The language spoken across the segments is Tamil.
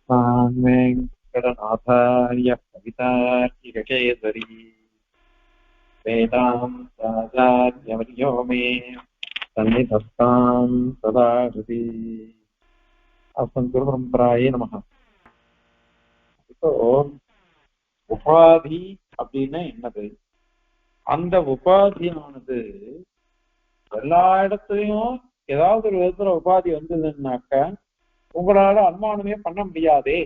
श्रीमान् वेङ्कटनाथार्य कवितार्किककेसरी वेदान्ताचार्यवर्यो मे सन्निधत्तां सदा हृदि अस्मद् गुरुपरम्परायै நமஹ. இப்போ உபாதி அப்படின்னா என்னது? அந்த உபாதியானது எல்லா இடத்துலயும் ஏதாவது ஒரு விதத்துல உபாதி வந்ததுன்னாக்க உங்களால அனுமானமே பண்ண முடியாதே,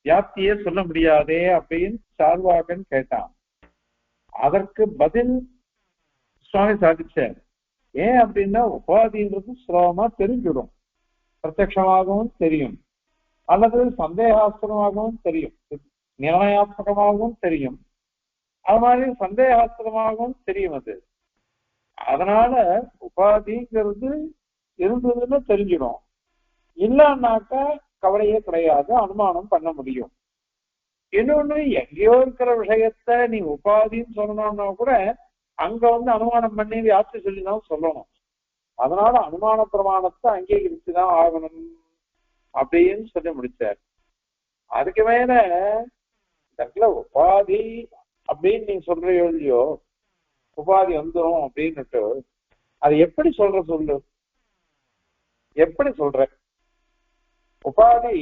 வியாப்தியே சொல்ல முடியாதே அப்படின்னு சார்வாகன் கேட்டான். அதற்கு பதில் சுவாமி சாதிச்சார். ஏன் அப்படின்னா உபாதின்றது சுலபமா தெரிஞ்சிடும், பிரத்யமாகவும் தெரியும், அல்லது சந்தேகாஸ்பதமாகவும் தெரியும், நிர்ணயாத்மகமாகவும் தெரியும், அது மாதிரி சந்தேகாஸ்பதமாகவும் தெரியும். அது அதனால உபாதிங்கிறது இருந்ததுன்னு தெரிஞ்சிடும். இல்லைன்னாக்கா கவலையே கிடையாது, அனுமானம் பண்ண முடியும். இன்னொன்னு, எங்கேயோ இருக்கிற விஷயத்த நீ உபாதின்னு சொல்லணும்னா கூட அங்க அனுமானம் பண்ணி வியாப்தி சொல்லிதான் சொல்லணும். அதனால அனுமான பிரமாணத்தை அங்கீகரிச்சுதான் ஆகணும் அப்படின்னு சொல்லி முடிச்சார். அதுக்கு மேல இந்த உபாதி அப்படின்னு நீ சொல்றியோ இல்லையோ, உபாதி வந்துடும் அப்படின்னுட்டு அது எப்படி சொல்லு, எப்படி சொல்ற? உபாதி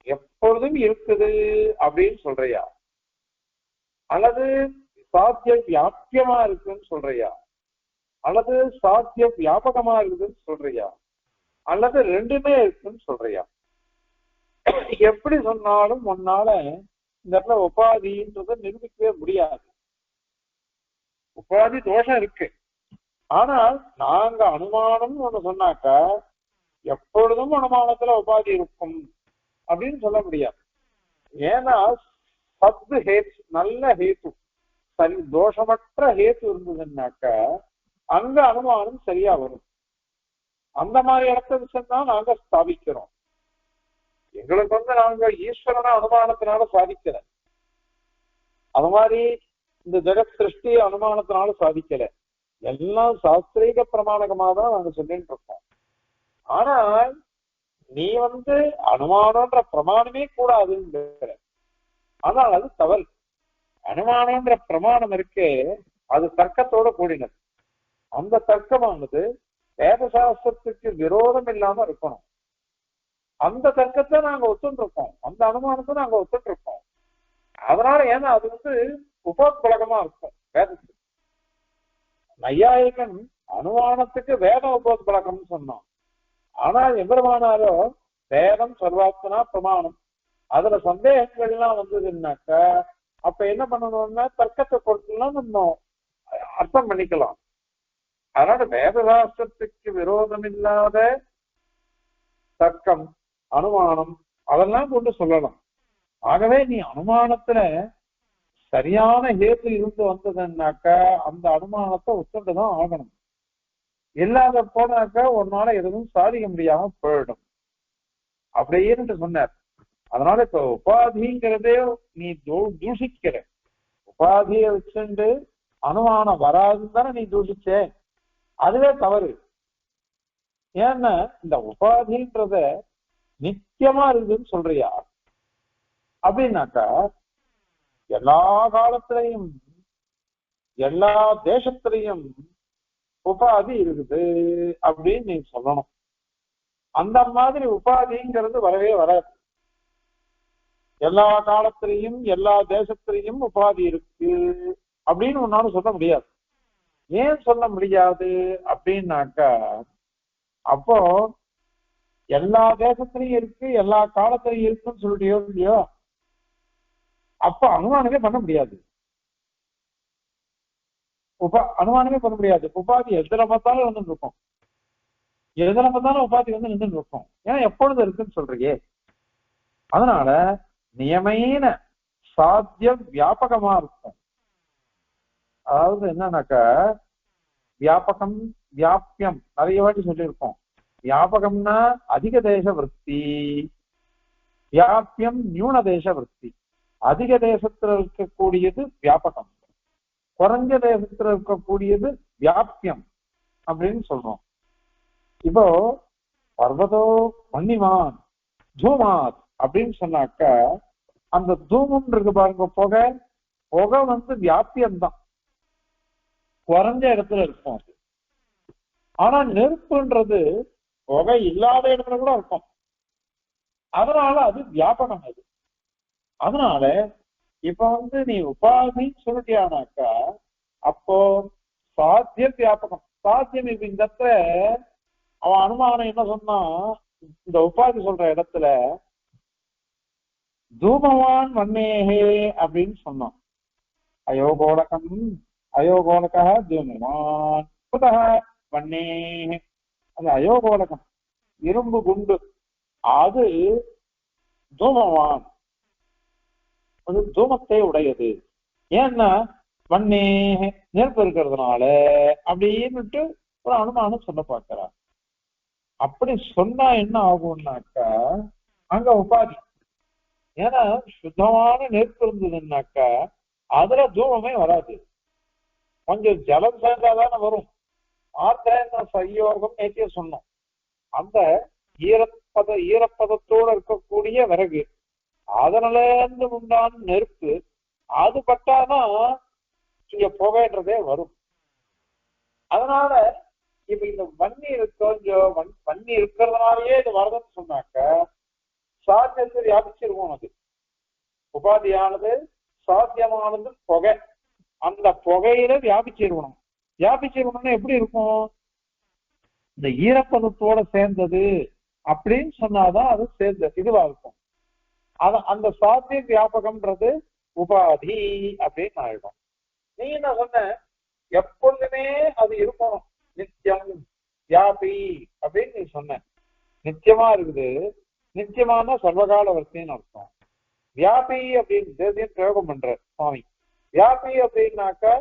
எப்பொழுதும் இருக்குது அப்படின்னு சொல்றியா, அல்லது சாத்திய வியாபியமா இருக்குன்னு சொல்றியா, அல்லது சாத்திய வியாபகமா இருக்குதுன்னு சொல்றியா, அல்லது ரெண்டுமே இருக்குன்னு சொல்றியா? எப்படி சொன்னாலும் உன்னால இந்த இடத்துல உபாதின்றத நிரூபிக்கவே முடியாது. உபாதி தோஷம் இருக்கு. ஆனால் நாங்க அனுமானம் ஒண்ணு சொன்னாக்கா எப்பொழுதும் அனுமானத்துல உபாதி இருக்கும் அப்படின்னு சொல்ல முடியாது. ஏன்னா சத்து ஹேத்து, நல்ல ஹேத்து, சரி தோஷமற்ற ஹேத்து இருந்ததுன்னாக்க அங்க அனுமானம் சரியா வரும். அந்த மாதிரி இடத்த விஷயம்தான் நாங்க ஸ்தாபிக்கிறோம். எங்களுக்கு நாங்க ஈஸ்வரனை அனுமானத்தினால சாதிக்கல, அது மாதிரி இந்த ஜெகத் சிருஷ்டி அனுமானத்தினால சாதிக்கல, எல்லாம் சாஸ்திரீக பிரமாணகமா தான் நாங்க சொல்லிட்டு இருக்கோம். ஆனால் நீ அனுமானம்ன்ற பிரமாணமே கூடாதுங்கிற, ஆனால் அது தவறு. அனுமானம்ன்ற பிரமாணம் இருக்கே அது தர்க்கத்தோட கூடினது. அந்த தர்க்கமானது வேத சாஸ்திரத்துக்கு விரோதம் இல்லாம இருக்கணும். அந்த தர்க்கத்தை நாங்க ஒத்துட்டு இருக்கோம், அந்த அனுமானத்தை நாங்க ஒத்துட்டு இருக்கோம். அதனால ஏன்னா அது உபோத்பலகமா இருக்கும் வேதத்துக்கு. நையாயிகன் அனுமானத்துக்கு வேத உபோத்பலகம்னு சொன்னான். ஆனால் எம்பெருமானாரோ வேதம் சர்வாத்மனா பிரமாணம், அதுல சந்தேகங்கள்லாம் வந்ததுன்னாக்க அப்ப என்ன பண்ணணும்னா தர்க்கத்தை கொடுத்துலாம் நம்ம அர்த்தம் பண்ணிக்கலாம். அதனால வேதசாஸ்திரத்துக்கு விரோதம் இல்லாத தர்க்கம், அனுமானம் அதெல்லாம் கொண்டு சொல்லலாம். ஆகவே நீ அனுமானத்துல சரியான ஹேத்து இருந்து வந்ததுன்னாக்க அந்த அனுமானத்தை ஒத்துண்டுதான் ஆகணும். இல்லாத போனாக்க ஒரு நாளை எதுவும் சாதிக்க முடியாம போயிடும் அப்படின்னு சொன்னார். அதனால இப்ப உபாதிங்கிறதே நீ தூஷிக்கிற, உபாதியை வச்சுண்டு அனுமானம் வராதுன்னு தானே நீ தூஷிச்சே, அதுவே தவறு. ஏன்னா இந்த உபாதின்றத நித்தியமா இருக்குதுன்னு சொல்றியா அப்படின்னாக்கா எல்லா காலத்திலையும் எல்லா தேசத்திலையும் உபாதி இருக்குது அப்படின்னு நீ சொல்லணும். அந்த மாதிரி உபாதிங்கிறது வரவே வராது. எல்லா காலத்திலையும் எல்லா தேசத்திலையும் உபாதி இருக்கு அப்படின்னு ஒன்னாலும் சொல்ல முடியாது. ஏன் சொல்ல முடியாது அப்படின்னாக்கா அப்போ எல்லா தேசத்திலையும் இருக்கு எல்லா காலத்திலையும் இருக்குன்னு சொல்லிட்டியோ இல்லையோ, அப்ப அனுமானமே பண்ண முடியாது. அனுமானமே பண்ண முடியாது. உபாதி எதுல பார்த்தாலும் வந்து இருக்கும், எதுல பார்த்தாலும் உபாதி நின்று இருக்கும். ஏன்னா எப்பொழுது இருக்குன்னு சொல்றியே. அதனால நியமையின சாத்திய வியாபகமா இருக்கும். அதாவது என்னன்னாக்கா வியாபகம் வியாபியம் நிறைய வாட்டி சொல்லியிருக்கோம். வியாபகம்னா அதிக தேச விருத்தி, வியாபியம் நியூன தேச விருத்தி. அதிக தேசத்துல இருக்கக்கூடியது வியாபகம், குறைஞ்ச தேசத்துல இருக்கக்கூடியது வியாபியம் அப்படின்னு சொல்றோம். இப்போ பர்வதோ மன்னிமான் ஜூமாத் அப்படின்னு சொன்னாக்கா அந்த தூமம் இருக்கு பாருங்க, புகை புகை வியாபியம்தான், குறைஞ்ச இடத்துல இருக்கும் அது. ஆனா நெருப்புன்றது புகை இல்லாத இடத்துல கூட இருக்கும், அதனால அது வியாபகம் அது. அதனால இப்ப நீ உபாதின்னு சொல்லிட்டியானாக்கா அப்போ சாத்திய வியாபகம், சாத்தியம். இப்ப இந்த இடத்துல அவன் அனுமானம் என்ன சொன்னா, இந்த உபாதி சொல்ற இடத்துல தூமவான் வன்னேகே அப்படின்னு சொன்னான். அயோகோலகம் அயோகோலக தூமவான் புதக வன்னேகே. அந்த அயோகோலகம் இரும்பு குண்டு, அது தூமவான், அது தூமத்தை உடையது. ஏன்னா வன்னே நெருப்பு இருக்கிறதுனால அப்படின்னுட்டு ஒரு அனுமானம் சொல்ல பார்க்கிறார். அப்படி சொன்னா என்ன ஆகும்னாக்கா அங்க உபாதி, ஏன்னா சுத்தமான நெருப்பு இருந்ததுன்னாக்கா அதுல தூமமே வராது, கொஞ்சம் ஜலம் சேர்ந்தாதானே வரும். ஆத்திர சயோகம் நேற்றைய சொன்னோம், அந்த ஈரப்பதத்தோடு இருக்கக்கூடிய விறகு அதனால இருந்து உண்டான நெருப்பு அது பட்டாதான் இங்க புகைன்றதே வரும். அதனால இப்ப இந்த வன்னி கொஞ்சம் வன்னி இருக்கிறதுனாலயே இது வரதுன்னு சொன்னாக்க சாத்தியத்தை வியாபிச்சிருவோம். அது உபாதியானது சாத்தியமானது புகை, அந்த புகையில வியாபிச்சிருக்கணும். வியாபிச்சிருக்கணும்னா எப்படி இருக்கும், இந்த ஈரப்பதத்தோட சேர்ந்தது அப்படின்னு சொன்னாதான் அது சேர்ந்த இதுவா இருக்கும். அந்த சாத்திய வியாபகம்ன்றது உபாதி அப்படின்னு ஆயிடும். நீ என்ன சொன்ன, எப்பொழுதுமே அது இருக்கணும், நித்தியம் வியாபி அப்படின்னு நீ சொன்ன. நித்தியமா இருக்குது, நித்தியமான சர்வகால வர்த்தின்னு அர்த்தம். வியாபி அப்படின்னு தேசியம் பிரயோகம் பண்ற சுவாமி. வியாபி அப்படின்னாக்கா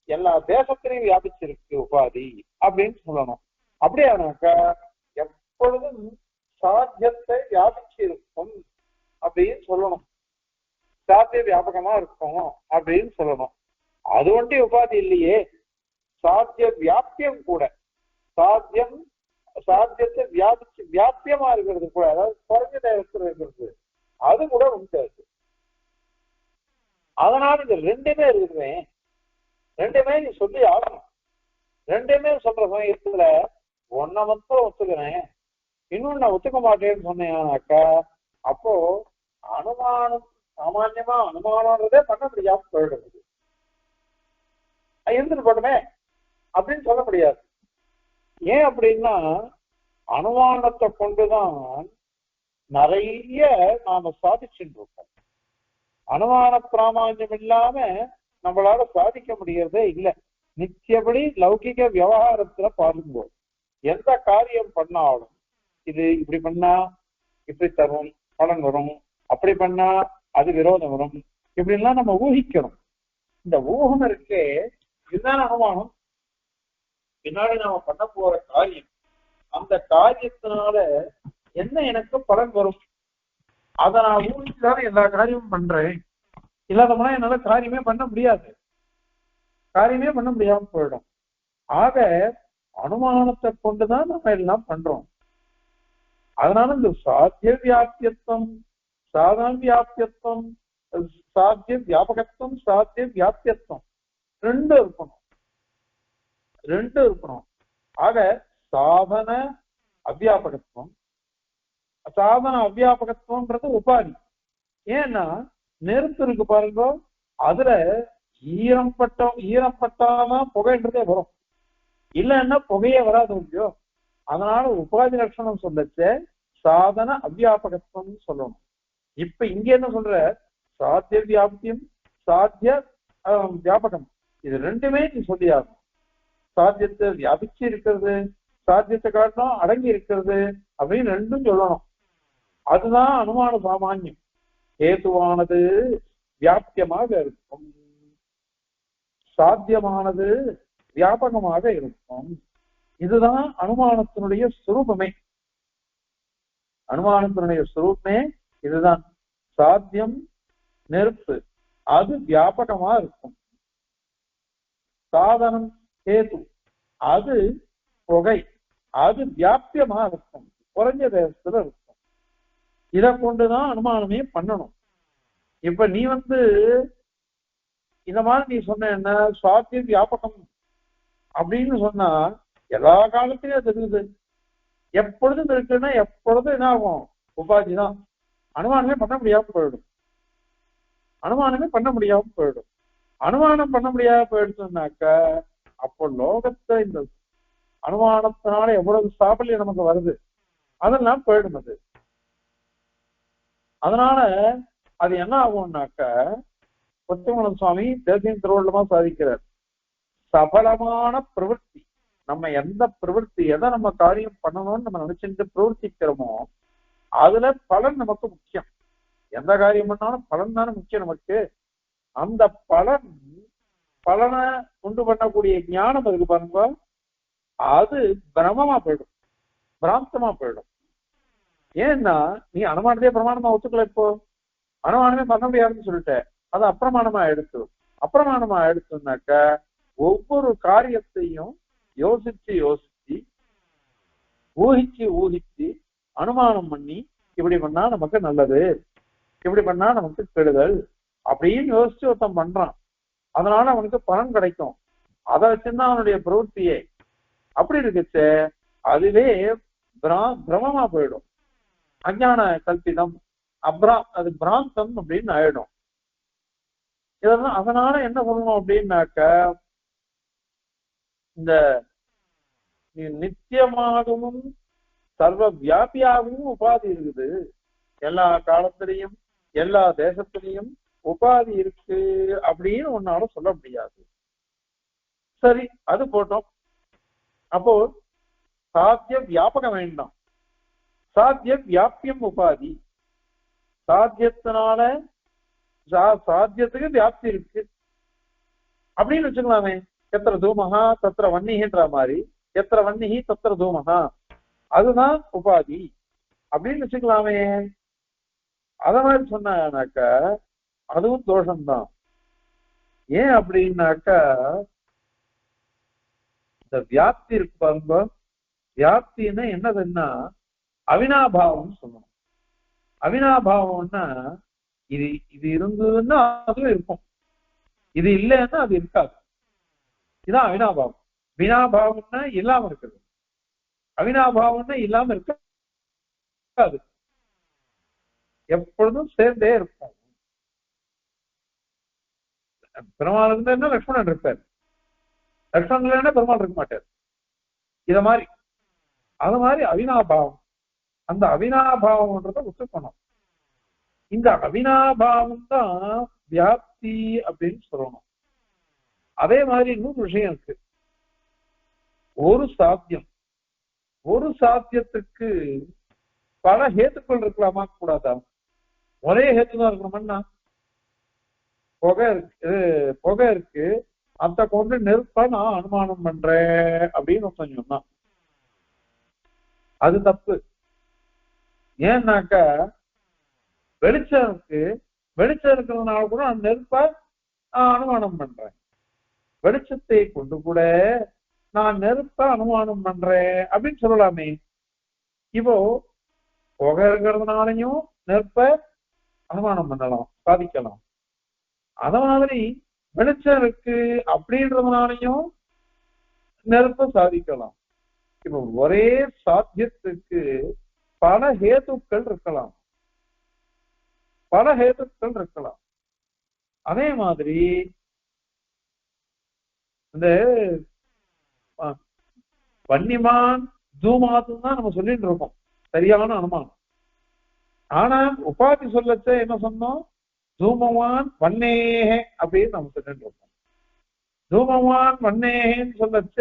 எல்லா தேசத்திலையும் வியாபிச்சிருக்கு உபாதி அப்படின்னு சொல்லணும். அப்படியானாக்கா எப்பொழுதும் சாத்தியத்தை வியாபிச்சு இருக்கும் அப்படின்னு சொல்லணும், சாத்திய வியாபகமா இருக்கும் அப்படின்னு சொல்லணும். அது ஒன்றே உபாதி இல்லையே, சாத்திய வியாபியம் கூட, சாத்தியத்தை வியாபிச்சு வியாபியமா இருக்கிறது கூட, அதாவது குறைஞ்ச நேரத்தில் இருக்கிறது அது கூட உண்டு. அதனால இந்த ரெண்டுமே இருக்குதுமே, ரெண்டுமே நீ சொல்லி ஆகணும். ரெண்டுமே சொல்ற சமயத்துல ஒன்ன மட்டும் ஒத்துக்கிறேன், இன்னொன்னு நான் ஒத்துக்க மாட்டேன்னு சொன்னேன்னாக்கா அப்போ அனுமானம் சாமான்யமா அனுமானம்ன்றதே பண்ண முடியாம போயிடுது. இருந்துட்டு போட்டுமே அப்படின்னு சொல்ல முடியாது. ஏன் அப்படின்னா அனுமானத்தை கொண்டுதான் நிறைய நாம சாதிச்சுட்டு இருக்கோம். அனுமான பிராமான்யம் இல்லாம நம்மளால சாதிக்க முடியறதே இல்லை. நித்தியபடி லௌகிக விவகாரத்துல பாரும்போது எந்த காரியம் பண்ணாலும் இது இப்படி பண்ணா இப்படி தரும் பலன் வரும், அப்படி பண்ணா அது விரோதம் வரும், இப்படிலாம் நம்ம ஊகிக்கணும். இந்த ஊகம் இருக்கே இதுதான் அனுமானம். பின்னாடி நாம பண்ண போற காரியம், அந்த காரியத்தினால என்ன எனக்கு பலன் வரும், அதை நான் ஊகிச்சுதான் எல்லா காரியமும் பண்றேன். இல்லாதவனா என்னால காரியமே பண்ண முடியாது, காரியமே பண்ண முடியாம போயிடும். ஆக அனுமானத்தை கொண்டுதான் நம்ம எல்லாம் பண்றோம். அதனால இந்த சாத்திய வியாபியத்துவம், சாதன வியாபியத்துவம், சாத்திய வியாபகத்துவம், சாத்திய வியாபியத்துவம் ரெண்டும் இருக்கணும், ரெண்டும் இருக்கணும். ஆக சாதன அவ்வியாபகத்துவம், சாதன அவ்வியாபகத்துவம்ன்றது உபாதி. ஏன்னா நெருப்பு இருக்கு பாருங்க, அதுல ஈரம் பட்டாதான் புகைன்றதே வரும், இல்லைன்னா புகையே வராது இல்லையோ. அதனால உபாதி லட்சணம் சொல்லச்சு சாதன அவ்வியாபகத்துவம் சொல்லணும். இப்ப இங்க என்ன சொல்ற, சாத்திய வியாப்தியம் சாத்திய வியாபகம் இது ரெண்டுமே நீ சொல்லியாகும். சாத்தியத்தை வியாபிச்சு இருக்கிறது, சாத்தியத்தை காட்டணும் அடங்கி இருக்கிறது அப்படின்னு ரெண்டும் சொல்லணும். அதுதான் அனுமான சாமான்யம். ஏதுவானது வியாபியமாக இருக்கும், சாத்தியமானது வியாபகமாக இருக்கும். இதுதான் அனுமானத்தினுடைய சுரூபமே. அனுமானத்தினுடைய சுரூபமே இதுதான். சாத்தியம் நெருப்பு அது வியாபகமா இருக்கும், சாதனம் கேது அது புகை அது வியாபியமா இருக்கும், குறைஞ்ச தேசத்துல இருக்கும். இதை கொண்டுதான் அனுமானமே பண்ணணும். இப்ப நீ இந்த மாதிரி நீ சொன்ன என்ன சுவாத்திய வியாபகம் அப்படின்னு சொன்னா எல்லா காலத்திலயும் அது இருக்குது. எப்பொழுதும் இருக்குன்னா எப்பொழுதும் என்ன ஆகும்? உபாதி தான். அனுமானமே பண்ண முடியாம போயிடும். அனுமானமே பண்ண முடியாம போயிடும். அனுமானம் பண்ண முடியாம போயிடுச்சுன்னாக்க அப்போ லோகத்தை இந்த அனுமானத்தினால எவ்வளவு சாபல்யம் நமக்கு வருது அதெல்லாம் போயிடும். அது அதனால அது என்ன ஆகும்னாக்க கொத்தமங்கலம் சுவாமி தேசியம் திருவள்ளமா சாதிக்கிறார். சபலமான பிரவൃத்தி, நம்ம எந்த பிரவൃத்தி எதை நம்ம காரியம் பண்ணணும்னு நம்ம நினைச்சுட்டு பிரவர்த்திக்கிறோமோ அதுல பலன் நமக்கு முக்கியம். எந்த காரியம் பண்ணாலும் பலன் தானே முக்கியம் நமக்கு. அந்த பலனை உண்டு பண்ணக்கூடிய ஞானம் இருக்கு பாருங்க, அது பிரமமா போயிடும், பிராந்தமா போயிடும். ஏன்னா நீ அனுமானத்தையே பிரமாணமா ஒத்துக்கல. இப்போ அனுமானமே பண்ண முடியாதுன்னு சொல்லிட்ட, அது அப்பிரமாணமா எடுத்துனாக்க ஒவ்வொரு காரியத்தையும் யோசிச்சு ஊகிச்சு அனுமானம் பண்ணி இப்படி பண்ணா நமக்கு நல்லது, இப்படி பண்ணா நமக்கு கெடுதல் அப்படின்னு யோசிச்சு ஒருத்தன் பண்றான். அதனால அவனுக்கு பலன் கிடைக்கும். அதை வச்சுதான் அவனுடைய பிரவೃத்தியே. அப்படி இருக்குச்சு அதுவே பிரமமா போயிடும், அஞ்ஞான கல்பிதம், அது பிராந்தம் அப்படின்னு ஆயிடும். இதெல்லாம் அதனால என்ன பண்ணணும் அப்படின்னாக்க இந்த நித்தியமாகவும் சர்வ வியாபியாகவும் உபாதி இருக்குது. எல்லா காலத்திலையும் எல்லா தேசத்திலையும் உபாதி இருக்கு அப்படின்னு ஒன்னால சொல்ல முடியாது. சரி, அது போட்டோம். அப்போ சாத்திய வியாபகம் வேண்டாம், சாத்திய வியாபியம் உபாதி. சாத்தியத்தினால சாத்தியத்துக்கு வியாப்தி இருக்கு அப்படின்னு வச்சுக்கலாமே. எத்திர தூமகா தத்திர வன்னிகின்ற மாதிரி எத்திர வன்னிகி தத்திர தூமகா, அதுதான் உபாதி அப்படின்னு வச்சுக்கலாமே. அத மாதிரி சொன்னாக்க அதுவும் தோஷம்தான். ஏன் அப்படின்னாக்கா இந்த வியாப்தி இருக்கு பாருங்க, வியாப்தின்னா என்னதுன்னா அவினாபாவம் சொல்லணும். அவினாபாவம்னா இது இது இருந்ததுன்னா அதுவும் இருக்கும், இது இல்லைன்னா அது இருக்காது. இதுதான் அவினாபாவம். வினாபாவம்னா இல்லாம இருக்குது, அவினாபாவம்னா இல்லாம இருக்காது, எப்பொழுதும் சேர்ந்தே இருக்கும். பெருமாள் இருந்தா லட்சுமணன் இருப்பார், லட்சுமணன் இல்லைன்னா பெருமாள் இருக்க மாட்டார். இத மாதிரி அது மாதிரி அவினாபாவம், அந்த அவினாபாவம்ன்றத ஒத்துக்கணும். இந்த அவினாபாவம் தான் வியாப்தி அப்படின்னு சொல்லணும். அதே மாதிரி இன்னொரு விஷயம் இருக்கு. ஒரு சாத்தியத்துக்கு பல ஹேத்துக்கள் இருக்கலாமா கூடாதா? ஒரே ஹேத்து தான் இருக்கணும்னா புகை இருக்கு அதை கொண்டு நெருப்ப நான் அனுமானம் பண்றேன் அப்படின்னு சொன்னா அது தப்பு. ஏன்னாக்கா வெளிச்சம் இருக்கிறதுனால கூட அந்த நெருப்ப நான் அனுமானம் பண்றேன். வெளிச்சத்தை கொண்டு கூட நான் நெருப்ப அனுமானம் பண்றேன் அப்படின்னு சொல்லலாமே. இப்போ புகை இருக்கிறதுனாலையும் நெருப்ப அனுமானம் பண்ணலாம், சாதிக்கலாம். அத மாதிரி வெளிச்சம் இருக்கு அப்படின்றதுனாலையும் நெருப்ப சாதிக்கலாம். இப்ப ஒரே சாத்தியத்துக்கு பல ஹேத்துக்கள் இருக்கலாம். அதே மாதிரி இந்த வன்னிமான் தூமாத்துன்னு தான் நம்ம சொல்லிட்டு இருக்கோம், சரியான அனுமானம். ஆனா உபாதி சொல்லச்ச என்ன சொன்னோம்? தூமவான் வன்னேக அப்படின்னு நம்ம சொல்லிட்டு இருக்கோம். தூமவான் வன்னேகன்னு சொல்லச்ச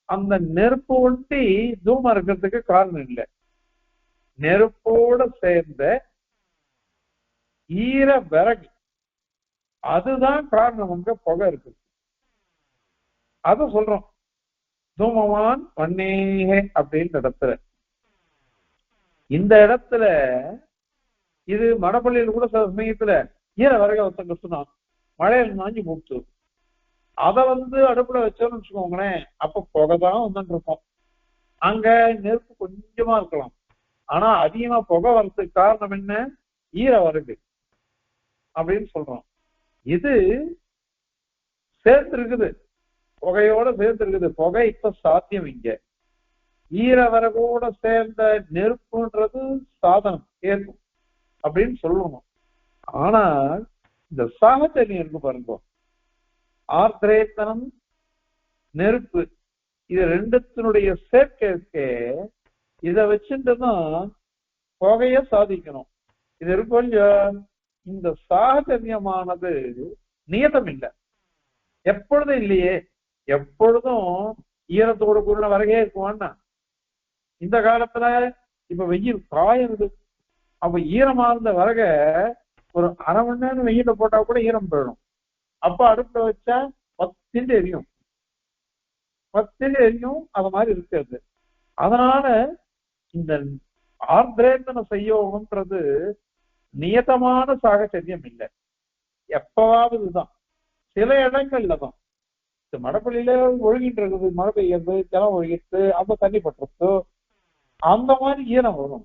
அந்த நெருப்பு ஒட்டி தூமம் இருக்கிறதுக்கு காரணம் இல்லை. நெருப்போட சேர்ந்த ஈர விறகு அதுதான் காரணம். புகை இருக்கு, அது சொல்றோம் தூமவான் வன்னேக அப்படின்ற இடத்துல. இந்த இடத்துல இது மடப்பள்ளியில் கூட சில சமயத்துல ஈர விறக ஒருத்தங்க சொன்னான், மழையில நாஞ்சி போட்டு அதை அடுப்புல வச்சோம்னு வச்சுக்கோங்களேன், அப்ப புகைதான் வந்துட்டு இருக்கும். அங்க நெருப்பு கொஞ்சமா இருக்கலாம், ஆனா அதிகமா புகை வர்றதுக்கு காரணம் என்ன? ஈர வருது அப்படின்னு சொல்றோம். இது சேர்த்து இருக்குது, புகையோட சேர்த்து இருக்குது. புகை இப்ப சாத்தியம் இங்க. ஈரவரகோட சேர்ந்த நெருப்புன்றது சாதனம் ஏற்கும் அப்படின்னு சொல்லணும். ஆனா இந்த சாகச்சரியம் இருக்கு பாருங்க, ஆர்திரேத்தனம் நெருப்பு, இது ரெண்டுத்தினுடைய சேர்க்கை இதை வச்சுட்டுதான் புகைய சாதிக்கணும். இது இருக்கும். இந்த சாகச்சரியமானது நியதம் இல்லை, எப்பொழுதும் இல்லையே. எப்பொழுதும் ஈரத்தோடு கூட வரகே இருக்குவான்னா, இந்த காலத்துல இப்ப வெயில் காயுது, அப்ப ஈரமா இருந்த வரக ஒரு அரை மணி நேரம் வெயில போட்டா கூட ஈரம் போயிடும். அப்ப அடுப்புல வச்சா 10 எரியும், 10 எரியும். அது மாதிரி இருக்கிறது. அதனால இந்த ஆர்திரேத்தன செய்யோகம்ன்றது நியதமான சாகச்சரியம் இல்லை, எப்பவாவதுதான், சில இடங்கள்ல தான். மடப்பள்ளியில ஒழுகிட்டு இருக்குது, மழை பெய்யறது, ஜலம் ஒழுகிட்டு, அப்ப தண்ணி பட்டுறது, அந்த மாதிரி ஈரம் வரும்.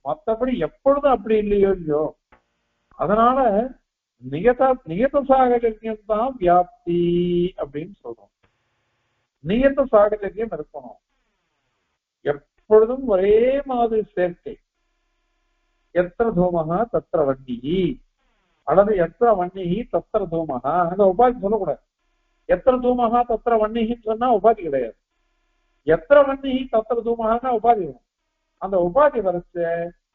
மற்றபடி எப்பொழுதும் அப்படி இல்லையோ இல்லையோ. அதனால நியத சாகச்சரியம் தான் வியாப்தி அப்படின்னு சொல்றோம். நியத சாகச்சரியம் இருக்கணும், எப்பொழுதும் ஒரே மாதிரி சேர்க்கை. எத்திர தூமகா தத்திர வன்னிகி, அல்லது எத்திர வன்னிகி தத்திர தூமகா, அந்த உபாதி சொல்லக்கூடாது. எத்திர தூமகா தத்திர வன்னிகின்னு சொன்னா உபாதி கிடையாது. எத்திர வன்னிகி தத்திர தூமகான்னா உபாதி வரும். அந்த உபாதி வரைச்ச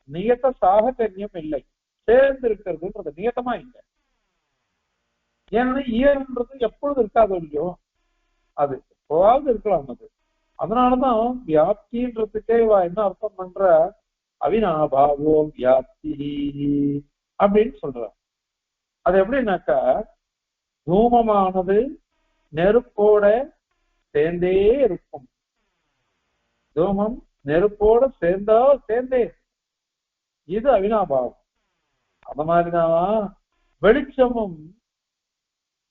நியத சாகச்சரியம் இல்லை, சேர்ந்து இருக்கிறதுன்றது நியத்தமா இல்லை. ஏன்னா ஈரன்றது எப்பொழுது இருக்காது இல்லையோ, அது எப்போவாவது இருக்கலாம் அது. அதனாலதான் வியாப்தின்றதுக்கே என்ன அர்த்தம் பண்ற, அவினாபாவோ வியாப்தி அப்படின்னு சொல்ற. அது எப்படின்னாக்கா, தூமமானது நெருப்போட சேர்ந்தே இருக்கும். தூமம் நெருப்போட சேர்ந்தே, இது அவினாபாவம். அந்த மாதிரிதான் வெளிச்சமும்